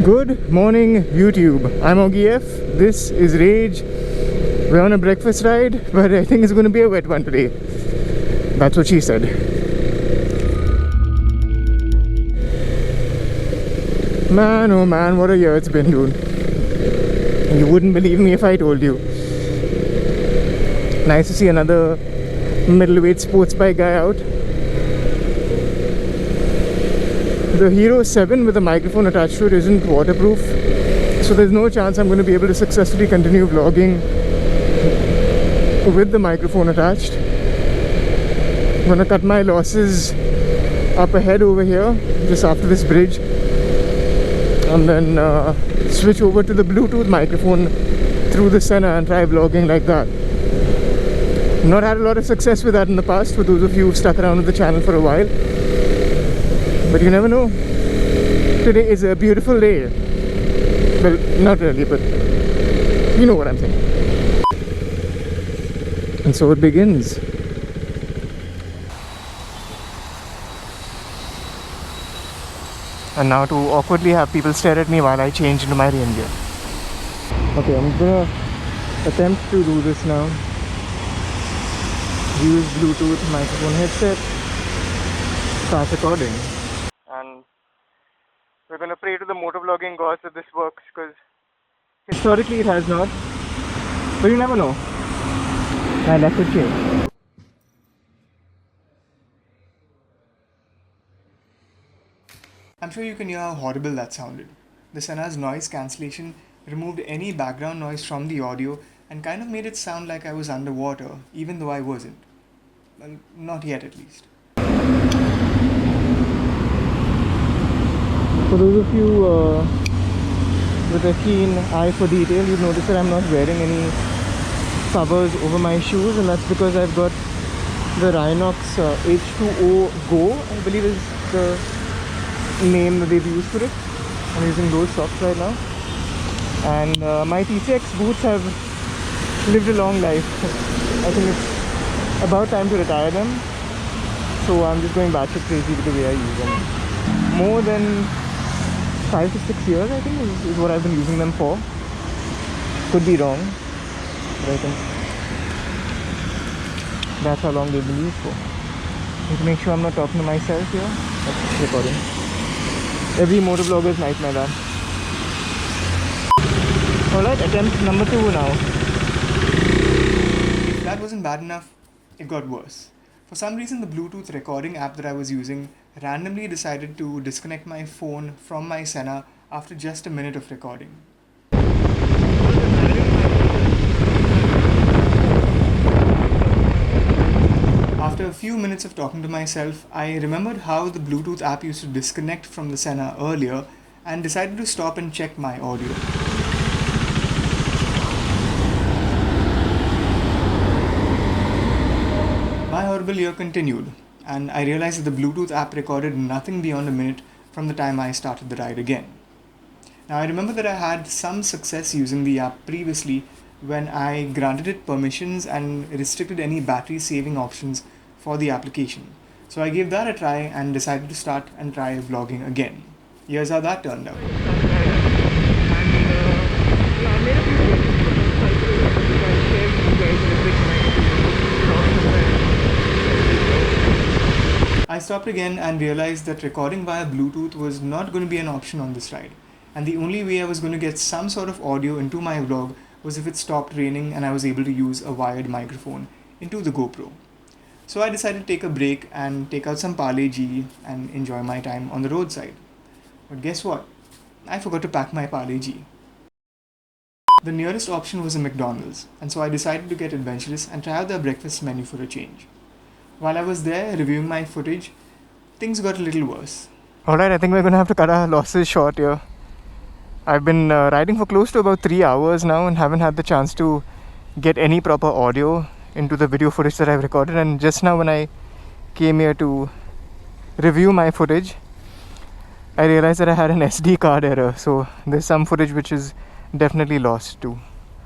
Good morning, YouTube. I'm Augie F. This is Rage. We're on a breakfast ride, but I think it's going to be a wet one today. That's what she said. Man, oh man, what a year it's been, dude. You wouldn't believe me if I told you. Nice to see another middleweight sports bike guy out. The Hero 7 with a microphone attached to it isn't waterproof, so there's no chance I'm going to be able to successfully continue vlogging with the microphone attached. I'm going to cut my losses up ahead over here, just after this bridge, and then switch over to the Bluetooth microphone through the Senna and try vlogging like that. Not had a lot of success with that in the past, for those of you who've stuck around with the channel for a while. But you never know. Today is a beautiful day. Well, not really, but you know what I'm saying. And so it begins. And now to awkwardly have people stare at me while I change into my rain gear. Okay, I'm gonna attempt to do this now. Use Bluetooth microphone headset. Start recording. And we're gonna pray to the motovlogging gods that this works, because historically it has not. But you never know. And that could change. I'm sure you can hear how horrible that sounded. The Senna's noise cancellation removed any background noise from the audio and kind of made it sound like I was underwater, even though I wasn't. Well, not yet at least. For those of you with a keen eye for detail, you've noticed that I'm not wearing any covers over my shoes, and that's because I've got the Rhinox H2O Go, I believe is the name that they've used for it. I'm using those socks right now. And my TCX boots have lived a long life. I think it's about time to retire them. So I'm just going batshit crazy with the way I use them. More than 5 to 6 years, I think, is what I've been using them for. Could be wrong, but I think that's how long they've been used for. Need to make sure I'm not talking to myself here. That's recording. Every motovlogger's nightmare, that. Alright, attempt number 2 now. If that wasn't bad enough, it got worse. For some reason, the Bluetooth recording app that I was using randomly decided to disconnect my phone from my Senna after just a minute of recording. After a few minutes of talking to myself, I remembered how the Bluetooth app used to disconnect from the Senna earlier and decided to stop and check my audio. My horrible year continued, and I realized that the Bluetooth app recorded nothing beyond a minute from the time I started the ride again. Now I remember that I had some success using the app previously when I granted it permissions and restricted any battery saving options for the application. So I gave that a try and decided to start and try vlogging again. Here's how that turned out. I stopped again and realized that recording via Bluetooth was not going to be an option on this ride, and the only way I was going to get some sort of audio into my vlog was if it stopped raining and I was able to use a wired microphone into the GoPro. So I decided to take a break and take out some Parle G and enjoy my time on the roadside. But guess what? I forgot to pack my Parle G. The nearest option was a McDonald's, and so I decided to get adventurous and try out their breakfast menu for a change. While I was there reviewing my footage, things got a little worse. Alright, I think we're going to have to cut our losses short here. I've been riding for close to about 3 hours now and haven't had the chance to get any proper audio into the video footage that I've recorded. And just now when I came here to review my footage, I realized that I had an SD card error. So there's some footage which is definitely lost too.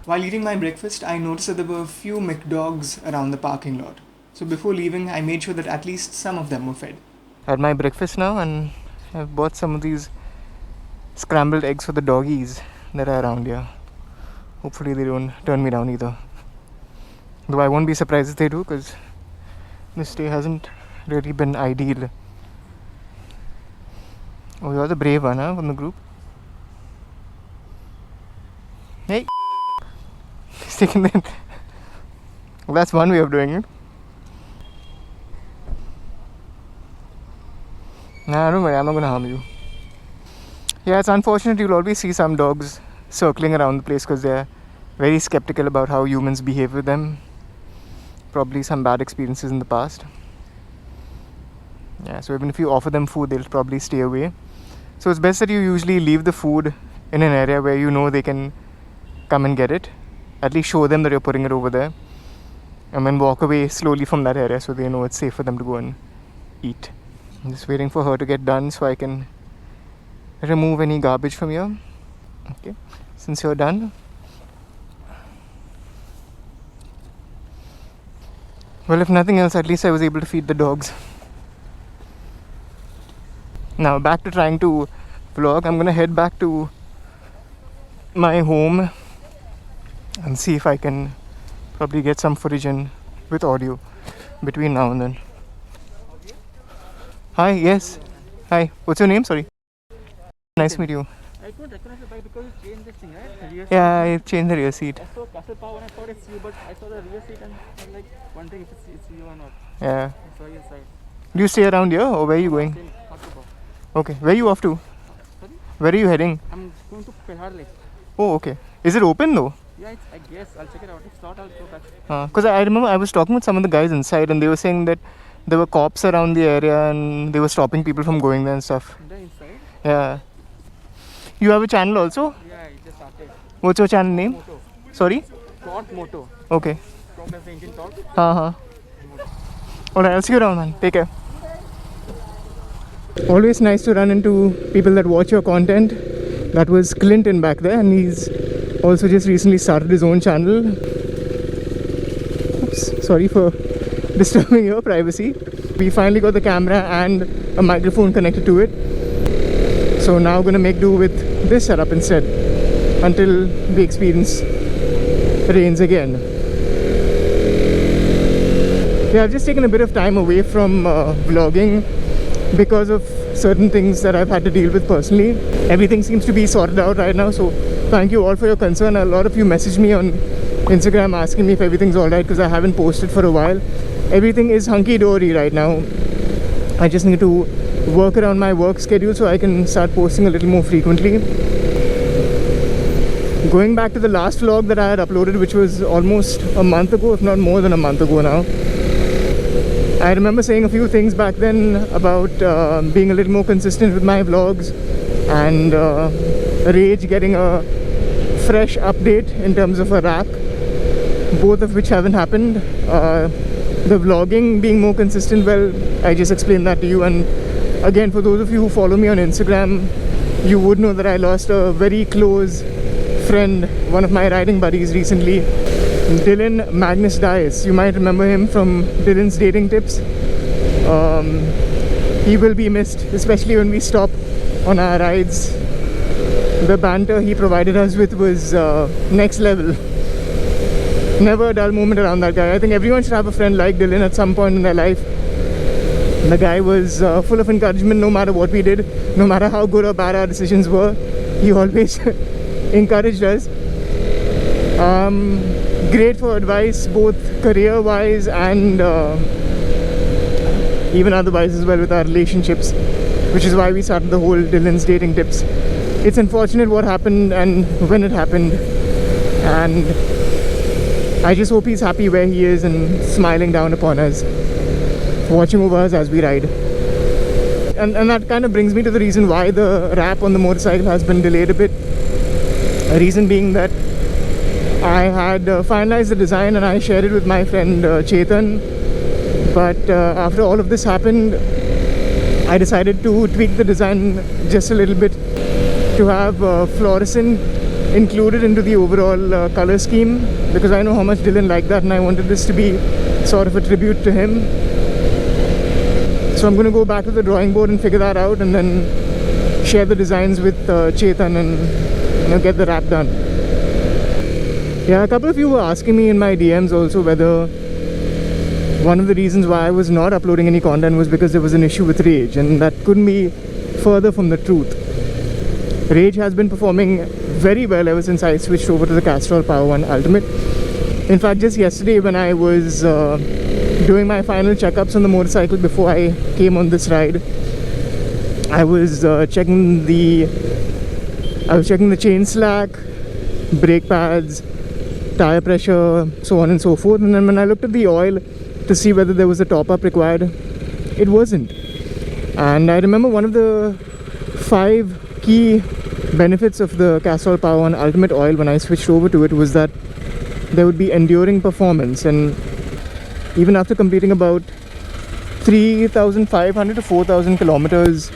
While eating my breakfast, I noticed that there were a few McDogs around the parking lot. So before leaving, I made sure that at least some of them were fed. I had my breakfast now and I've bought some of these scrambled eggs for the doggies that are around here. Hopefully they don't turn me down either. Though I won't be surprised if they do, because this day hasn't really been ideal. Oh, you're the brave one, huh, from the group? Hey! He's taking that. Well, that's one way of doing it. Nah, don't worry, I'm not gonna harm you. Yeah, it's unfortunate you'll always see some dogs circling around the place because they're very skeptical about how humans behave with them. Probably some bad experiences in the past. Yeah, so even if you offer them food, they'll probably stay away. So it's best that you usually leave the food in an area where you know they can come and get it. At least show them that you're putting it over there. And then walk away slowly from that area so they know it's safe for them to go and eat. I'm just waiting for her to get done so I can remove any garbage from here. Okay, since you're done. Well, if nothing else, at least I was able to feed the dogs. Now back to trying to vlog. I'm gonna head back to my home and see if I can probably get some footage in with audio between now and then. Hi, yes. Hi, what's your name? Sorry. Nice to meet you. I couldn't recognize the bike because you changed this thing, right? The rear seat. Yeah, I changed the rear seat. I saw Castle Power and I thought it's you, but I saw the rear seat and I'm like wondering if it's you or not. Yeah. I saw your side. Do you stay around here or where are you going? Still October. Okay, where are you off to? Sorry? Where are you heading? I'm going to Pelhar Lake. Oh, okay. Is it open though? Yeah, I guess. I'll check it out. If not, I'll go back. Because I remember I was talking with some of the guys inside and they were saying that there were cops around the area and they were stopping people from going there and stuff. The inside? Yeah. You have a channel also? Yeah, I just started. What's your channel name? Moto. Sorry? Quad Moto. Okay. From the engine talk. Uh-huh. Alright, I'll see you around, man. Take care. Always nice to run into people that watch your content. That was Clinton back there, and he's also just recently started his own channel. Oops, sorry for disturbing your privacy. We finally got the camera and a microphone connected to it. So now gonna make do with this setup instead until the experience rains again. Yeah, I've just taken a bit of time away from vlogging because of certain things that I've had to deal with personally. Everything seems to be sorted out right now, so thank you all for your concern. A lot of you messaged me on Instagram asking me if everything's alright because I haven't posted for a while. Everything is hunky-dory right now. I just need to work around my work schedule so I can start posting a little more frequently. Going back to the last vlog that I had uploaded, which was almost a month ago, if not more than a month ago now, I remember saying a few things back then about being a little more consistent with my vlogs and Rage getting a fresh update in terms of a wrap, both of which haven't happened. The vlogging being more consistent, well, I just explained that to you. And again, for those of you who follow me on Instagram, you would know that I lost a very close friend, one of my riding buddies recently, Dylan Magnus Dias. You might remember him from Dylan's Dating Tips. He will be missed, especially when we stop on our rides. The banter he provided us with was next level. Never a dull moment around that guy. I think everyone should have a friend like Dylan at some point in their life. The guy was full of encouragement no matter what we did, no matter how good or bad our decisions were. He always encouraged us. Great for advice, both career-wise and even otherwise as well with our relationships, which is why we started the whole Dylan's Dating Tips. It's unfortunate what happened and when it happened, and I just hope he's happy where he is and smiling down upon us, watching over us as we ride. And that kind of brings me to the reason why the wrap on the motorcycle has been delayed a bit. A reason being that I had finalized the design and I shared it with my friend Chetan, but after all of this happened, I decided to tweak the design just a little bit to have fluorescent included into the overall color scheme, because I know how much Dylan liked that and I wanted this to be sort of a tribute to him. So I'm going to go back to the drawing board and figure that out and then share the designs with Chetan and get the wrap done. Yeah, a couple of you were asking me in my DMs also whether one of the reasons why I was not uploading any content was because there was an issue with Rage, and that couldn't be further from the truth. Rage has been performing very well ever since I switched over to the Castrol Power1 Ultimate. In fact, just yesterday when I was doing my final checkups on the motorcycle before I came on this ride, I was checking the chain slack, brake pads, tire pressure, so on and so forth. And then when I looked at the oil to see whether there was a top-up required, it wasn't. And I remember one of the 5 key benefits of the Castrol Power1 Ultimate oil when I switched over to it was that there would be enduring performance. And even after completing about 3,500 to 4,000 kilometers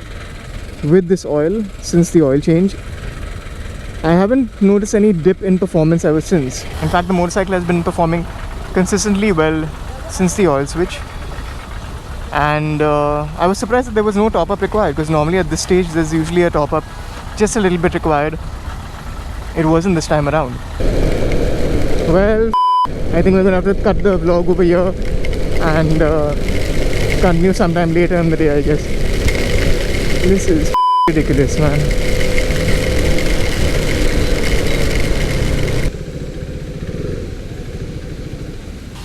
with this oil since the oil change, I haven't noticed any dip in performance ever since. In fact, the motorcycle has been performing consistently well since the oil switch. And I was surprised that there was no top-up required, because normally at this stage there's usually a top-up just a little bit required. It wasn't this time around. Well, I think we're gonna have to cut the vlog over here and continue sometime later in the day, I guess. This is ridiculous, man.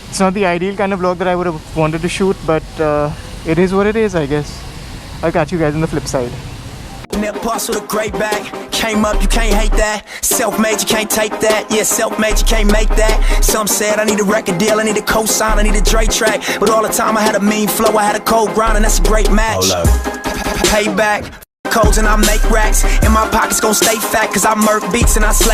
It's not the ideal kind of vlog that I would have wanted to shoot, but it is what it is, I guess. I'll catch you guys on the flip side. Pass with a great bag, came up, you can't hate that. Self-made, you can't take that. Yeah, self-made, you can't make that. Some said I need a record deal, I need a co-sign, I need a Dre track. But all the time I had a mean flow, I had a cold grind, and that's a great match. Payback, codes and I make racks. And my pockets gon' stay fat, cause I murk beats and I slay.